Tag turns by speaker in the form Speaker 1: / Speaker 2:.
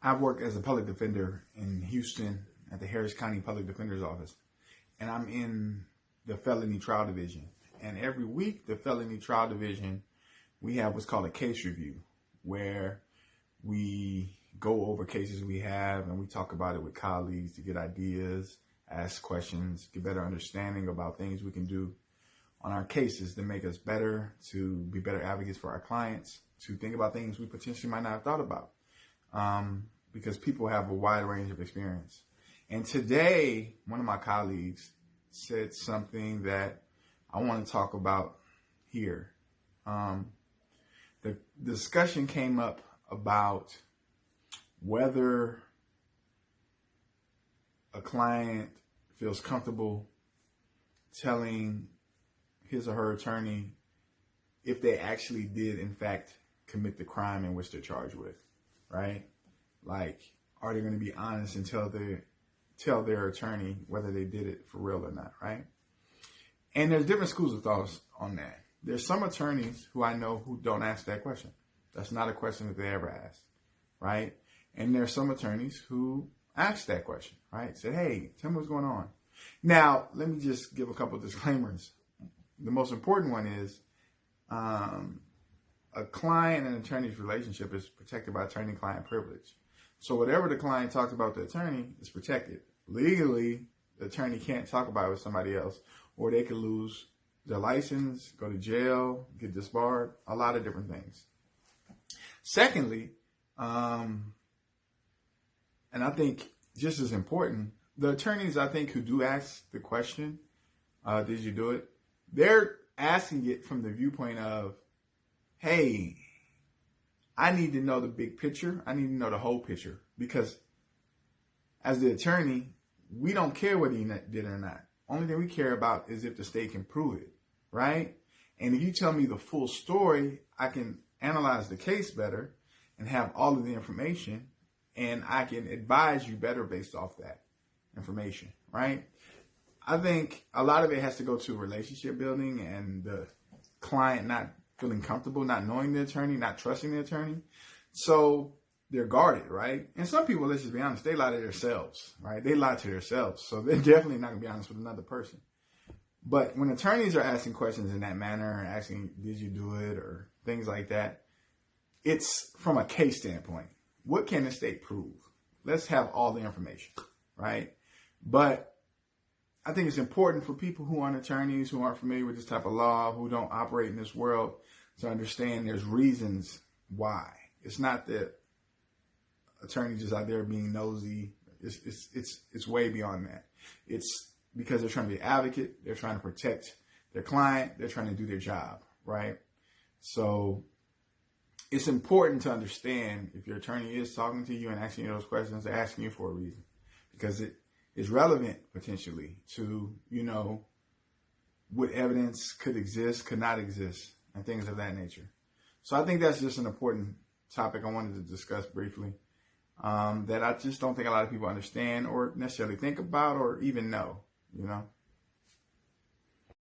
Speaker 1: I've worked as a public defender in Houston at the Harris County Public Defender's Office, and I'm in the Felony Trial Division. And every week, the Felony Trial Division, we have what's called a case review, where we go over cases we have and we talk about it with colleagues to get ideas, ask questions, get better understanding about things we can do on our cases to make us better, to be better advocates for our clients, to think about things we potentially might not have thought about. Because people have a wide range of experience. And today, one of my colleagues said something that I want to talk about here. The discussion came up about whether a client feels comfortable telling his or her attorney if they actually did, in fact, commit the crime in which they're charged with, right? Like, are they going to be honest and tell their attorney whether they did it for real or not, right? And there's different schools of thoughts on that. There's some attorneys who I know who don't ask that question. That's not a question that they ever ask, right? And there's some attorneys who ask that question, right? Say, hey, tell me what's going on. Now, let me just give a couple of disclaimers. The most important one is a client and attorney's relationship is protected by attorney-client privilege. So whatever the client talks about with the attorney is protected. Legally, the attorney can't talk about it with somebody else, or they could lose their license, go to jail, get disbarred, a lot of different things. Secondly, and I think just as important, the attorneys, I think, who do ask the question, did you do it? They're asking it from the viewpoint of, hey, I need to know the big picture. I need to know the whole picture, because as the attorney, we don't care whether you did it or not. Only thing we care about is if the state can prove it, right? And if you tell me the full story, I can analyze the case better and have all of the information, and I can advise you better based off that information, right? I think a lot of it has to go to relationship building and the client not feeling comfortable, not knowing the attorney, not trusting the attorney. So they're guarded, right? And some people, let's just be honest, they lie to themselves, right? They lie to themselves. So they're definitely not going to be honest with another person. But when attorneys are asking questions in that manner, asking, did you do it, or things like that, it's from a case standpoint. What can the state prove? Let's have all the information, right? But I think it's important for people who aren't attorneys, who aren't familiar with this type of law, who don't operate in this world, to understand there's reasons why. It's not that attorneys just out there being nosy. It's way beyond that. It's because they're trying to be an advocate. They're trying to protect their client. They're trying to do their job, right? So it's important to understand if your attorney is talking to you and asking you those questions, they're asking you for a reason, because it is relevant potentially to, what evidence could exist, could not exist, and things of that nature. So I think that's just an important topic I wanted to discuss briefly, that I just don't think a lot of people understand or necessarily think about or even know,